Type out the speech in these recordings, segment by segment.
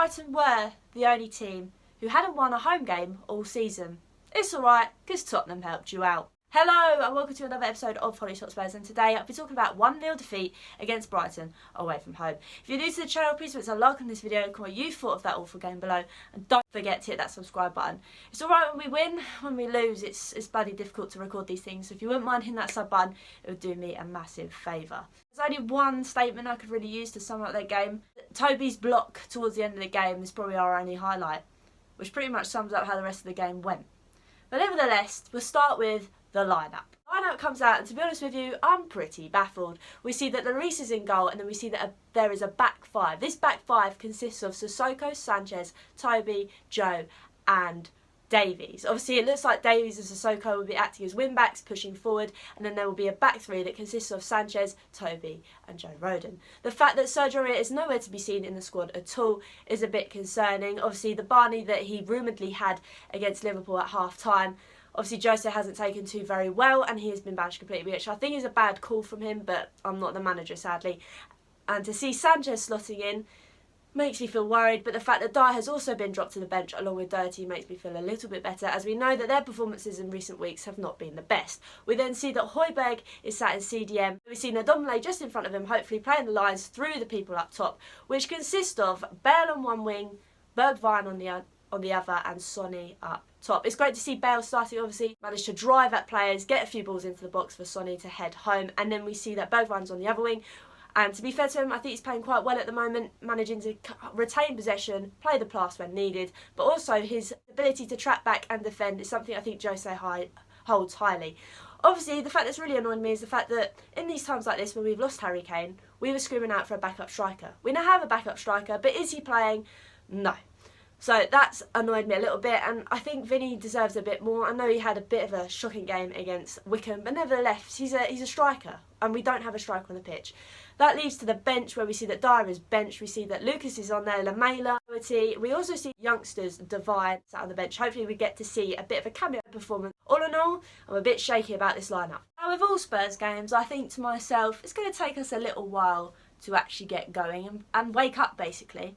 Brighton were the only team who hadn't won a home game all season. It's alright, because Tottenham helped you out. Hello and welcome to another episode of Hollie's Hotspurs, and today I'll be talking about 1-0 defeat against Brighton away from home. If you're new to the channel, please put a like on this video and comment what you thought of that awful game below, and don't forget to hit that subscribe button. It's alright when we win, when we lose it's bloody difficult to record these things, so if you wouldn't mind hitting that sub button, it would do me a massive favour. There's only one statement I could really use to sum up that game. Toby's block towards the end of the game is probably our only highlight, which pretty much sums up how the rest of the game went. But nevertheless, we'll start with the lineup. The lineup comes out, and to be honest with you, I'm pretty baffled. We see that Lloris is in goal, and then we see that there is a back five. This back five consists of Sissoko, Sanchez, Toby, Joe, and Davies. Obviously, it looks like Davies and Sissoko will be acting as wing-backs, pushing forward, and then there will be a back three that consists of Sanchez, Toby, and Joe Rodon. The fact that Sergio Aurier is nowhere to be seen in the squad at all is a bit concerning. Obviously, the Barney that he rumouredly had against Liverpool at half-time, obviously Jose hasn't taken to very well, and he has been banished completely, which I think is a bad call from him, but I'm not the manager, sadly. And to see Sanchez slotting in makes me feel worried, but the fact that Dyer has also been dropped to the bench along with Doherty makes me feel a little bit better, as we know that their performances in recent weeks have not been the best. We then see that Højbjerg is sat in CDM. We see Ndombele just in front of him, hopefully playing the lines through the people up top, which consist of Bale on one wing, Bergwijn on the other, and Sonny up top. It's great to see Bale starting, obviously managed to drive at players, get a few balls into the box for Sonny to head home, and then we see that Bergwijn's on the other wing. And to be fair to him, I think he's playing quite well at the moment, managing to retain possession, play the pass when needed, but also his ability to track back and defend is something I think Jose holds highly. Obviously, the fact that's really annoying me is the fact that in these times like this, when we've lost Harry Kane, we were screaming out for a backup striker. We now have a backup striker, but is he playing? No. So that's annoyed me a little bit, and I think Vinny deserves a bit more. I know he had a bit of a shocking game against Wickham, but nevertheless, he's a striker, and we don't have a striker on the pitch. That leads to the bench, where we see that Dyer is benched, we see that Lucas is on there, Lamela, we also see youngsters Divine sat on the bench. Hopefully we get to see a bit of a cameo performance. All in all, I'm a bit shaky about this lineup. Now, with all Spurs games, I think to myself, it's going to take us a little while to actually get going and wake up, basically.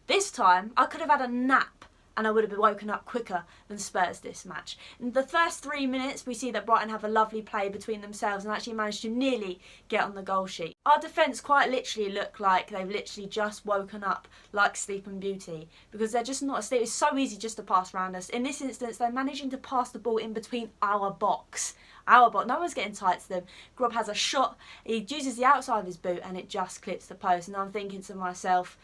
This time, I could have had a nap and I would have been woken up quicker than Spurs this match. In the first 3 minutes, we see that Brighton have a lovely play between themselves and actually managed to nearly get on the goal sheet. Our defence quite literally look like they've literally just woken up like Sleeping Beauty, because they're just not asleep. It's so easy just to pass around us. In this instance, they're managing to pass the ball in between our box. No one's getting tight to them. Grob has a shot, he uses the outside of his boot and it just clips the post, and I'm thinking to myself,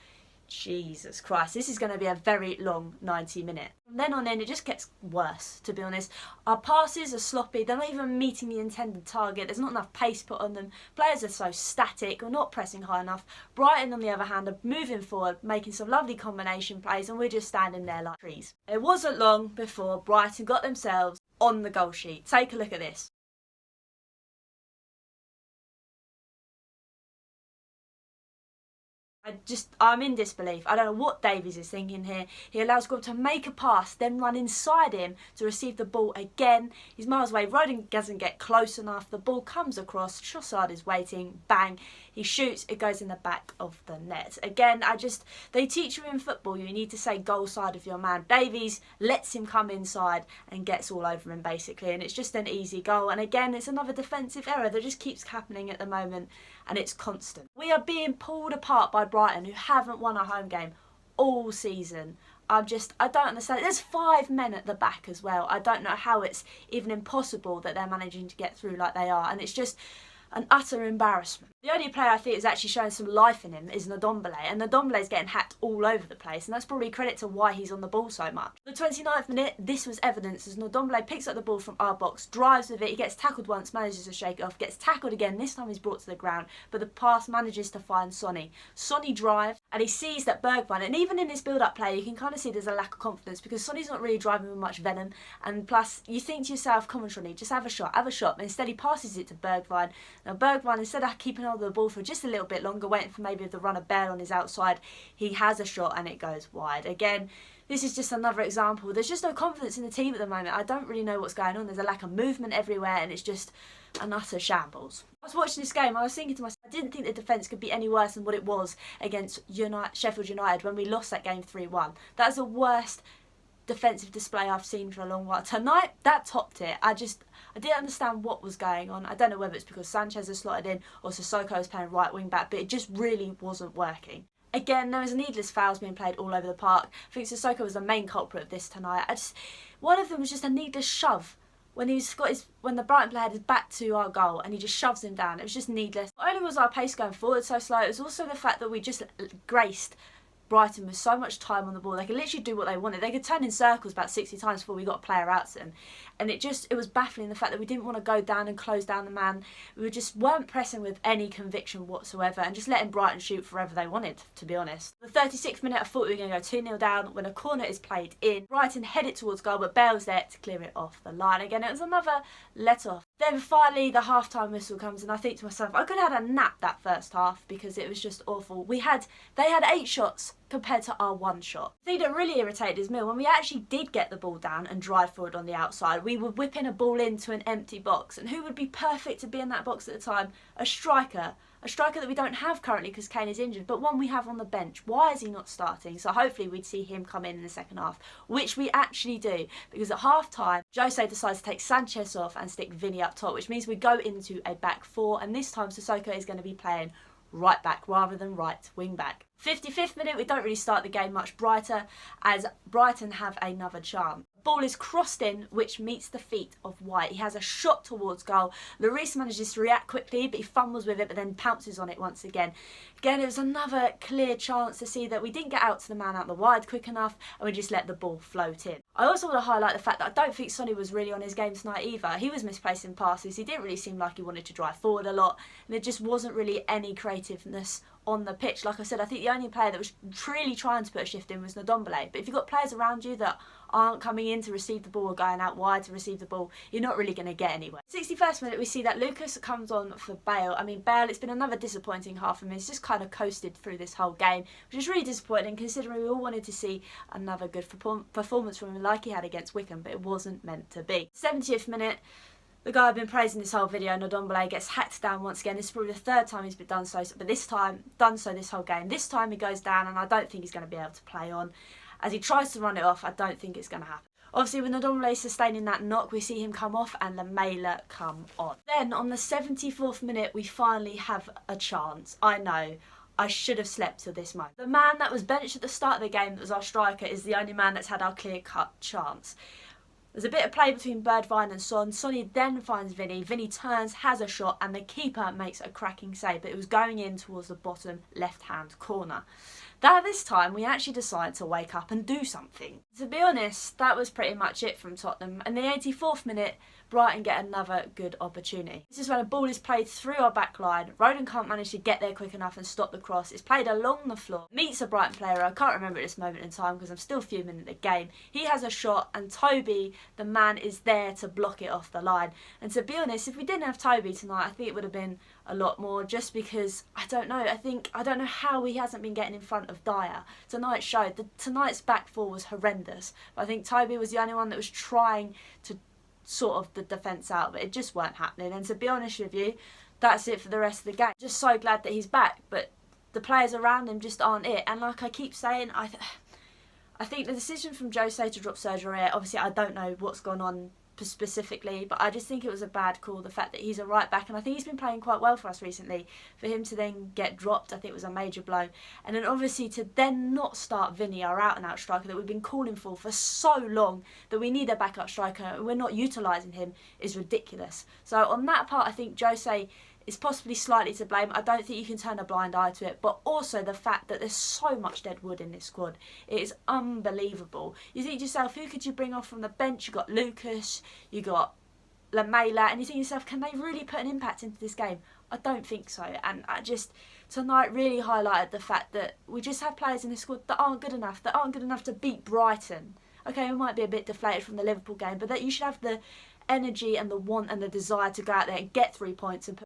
Jesus Christ, this is going to be a very long 90 minutes. From then on in, it just gets worse, to be honest. Our passes are sloppy, they're not even meeting the intended target, there's not enough pace put on them, players are so static, we're not pressing high enough. Brighton, on the other hand, are moving forward, making some lovely combination plays, and we're just standing there like trees. It wasn't long before Brighton got themselves on the goal sheet. Take a look at this. I'm in disbelief. I don't know what Davies is thinking here. He allows Grob to make a pass, then run inside him to receive the ball again. He's miles away. Rodon doesn't get close enough. The ball comes across. Trossard is waiting. Bang. He shoots. It goes in the back of the net. Again, they teach you in football, you need to say goal side of your man. Davies lets him come inside and gets all over him, basically. And it's just an easy goal. And again, it's another defensive error that just keeps happening at the moment. And it's constant. We are being pulled apart by Brighton, who haven't won a home game all season. I don't understand. There's 5 men at the back as well. I don't know how it's even impossible that they're managing to get through like they are. And it's just an utter embarrassment. The only player I think is actually showing some life in him is Ndombele, and Ndombele is getting hacked all over the place, and that's probably credit to why he's on the ball so much. The 29th minute, this was evidence as Ndombele picks up the ball from our box, drives with it, he gets tackled once, manages to shake it off, gets tackled again, this time he's brought to the ground, but the pass manages to find Sonny. Sonny drives, and he sees that Bergwijn, and even in this build-up play, you can kind of see there's a lack of confidence, because Sonny's not really driving with much venom, and plus, you think to yourself, come on Sonny, just have a shot, but instead he passes it to Bergwijn. Now Bergwijn, instead of keeping hold of the ball for just a little bit longer, waiting for maybe the run of Bale on his outside, he has a shot and it goes wide. Again, this is just another example. There's just no confidence in the team at the moment. I don't really know what's going on. There's a lack of movement everywhere and it's just an utter shambles. I was watching this game, I was thinking to myself, I didn't think the defence could be any worse than what it was against Sheffield United when we lost that game 3-1. That is the worst defensive display I've seen for a long while. Tonight, that topped it. I didn't understand what was going on. I don't know whether it's because Sanchez has slotted in or Sissoko is playing right wing back, but it just really wasn't working. Again, there was needless fouls being played all over the park. I think Sissoko was the main culprit of this tonight. One of them was just a needless shove. When the Brighton player had his back to our goal and he just shoves him down. It was just needless. Not only was our pace going forward so slow, it was also the fact that we just graced Brighton with so much time on the ball. They could literally do what they wanted. They could turn in circles about 60 times before we got a player out to them. And it was baffling, the fact that we didn't want to go down and close down the man. We just weren't pressing with any conviction whatsoever and just letting Brighton shoot forever they wanted, to be honest. The 36th minute, I thought we were going to go 2-0 down when a corner is played in. Brighton head it towards goal, but Bale's there to clear it off the line. Again, it was another let-off. Then finally the half-time whistle comes and I think to myself, I could have had a nap that first half because it was just awful. They had 8 shots compared to our 1 shot. The thing that really irritated is when we actually did get the ball down and drive forward on the outside, we were whipping a ball into an empty box. And who would be perfect to be in that box at the time? A striker. A striker that we don't have currently because Kane is injured, but one we have on the bench. Why is he not starting? So hopefully we'd see him come in the second half, which we actually do, because at half-time, Jose decides to take Sanchez off and stick Vinny up top, which means we go into a back 4, and this time Sissoko is going to be playing right back rather than right wing back. 55th minute, we don't really start the game much brighter as Brighton have another chance. Ball is crossed in, which meets the feet of White. He has a shot towards goal. Lloris manages to react quickly, but he fumbles with it, but then pounces on it once again. Again, it was another clear chance to see that we didn't get out to the man out the wide quick enough, and we just let the ball float in. I also want to highlight the fact that I don't think Sonny was really on his game tonight either. He was misplacing passes. He didn't really seem like he wanted to drive forward a lot, and there just wasn't really any creativeness on the pitch. Like I said, I think the only player that was really trying to put a shift in was Ndombele. But if you've got players around you that aren't coming in to receive the ball or going out wide to receive the ball, you're not really going to get anywhere. 61st minute, we see that Lucas comes on for Bale. I mean, Bale, it's been another disappointing half of him. He's just kind of coasted through this whole game, which is really disappointing considering we all wanted to see another good performance from him like he had against Wickham, but it wasn't meant to be. 70th minute, the guy I've been praising this whole video, Ndombele, gets hacked down once again. This is probably the 3rd time he's been done so, but this time, done so this whole game. This time he goes down and I don't think he's going to be able to play on. As he tries to run it off, I don't think it's going to happen. Obviously, with Ndombele sustaining that knock, we see him come off and Lamela come on. Then, on the 74th minute, we finally have a chance. I know, I should have slept till this moment. The man that was benched at the start of the game, that was our striker, is the only man that's had our clear-cut chance. There's a bit of play between Bergwijn and Son. Sonny then finds Vinny. Vinny turns, has a shot, and the keeper makes a cracking save. But it was going in towards the bottom left-hand corner. This time, we actually decided to wake up and do something. To be honest, that was pretty much it from Tottenham. In the 84th minute, Brighton get another good opportunity. This is when a ball is played through our back line. Rodon can't manage to get there quick enough and stop the cross. It's played along the floor. Meets a Brighton player. I can't remember at this moment in time because I'm still fuming at the game. He has a shot and Toby, the man, is there to block it off the line. And to be honest, if we didn't have Toby tonight, I think it would have been a lot more, just because I don't know how he hasn't been getting in front of Dyer. Tonight showed that tonight's back 4 was horrendous, but I think Toby was the only one that was trying to sort of the defence out, but it just weren't happening. And to be honest with you, that's it for the rest of the game. Just so glad that he's back, but the players around him just aren't it. And like I keep saying, I think the decision from Jose to drop Sergio Aurier, obviously I don't know what's gone on specifically, but I just think it was a bad call, the fact that he's a right back, and I think he's been playing quite well for us recently. For him to then get dropped, I think was a major blow. And then obviously to then not start Vinny, our out and out striker that we've been calling for so long, that we need a backup striker and we're not utilising him, is ridiculous. So on that part, I think Jose is possibly slightly to blame. I don't think you can turn a blind eye to it, but also the fact that there's so much dead wood in this squad. It is unbelievable. You think to yourself, who could you bring off from the bench? You got Lucas, you got Lamela, and you think to yourself, can they really put an impact into this game? I don't think so. And tonight really highlighted the fact that we just have players in this squad that aren't good enough to beat Brighton. Okay, we might be a bit deflated from the Liverpool game, but that you should have the energy and the want and the desire to go out there and get 3 points and put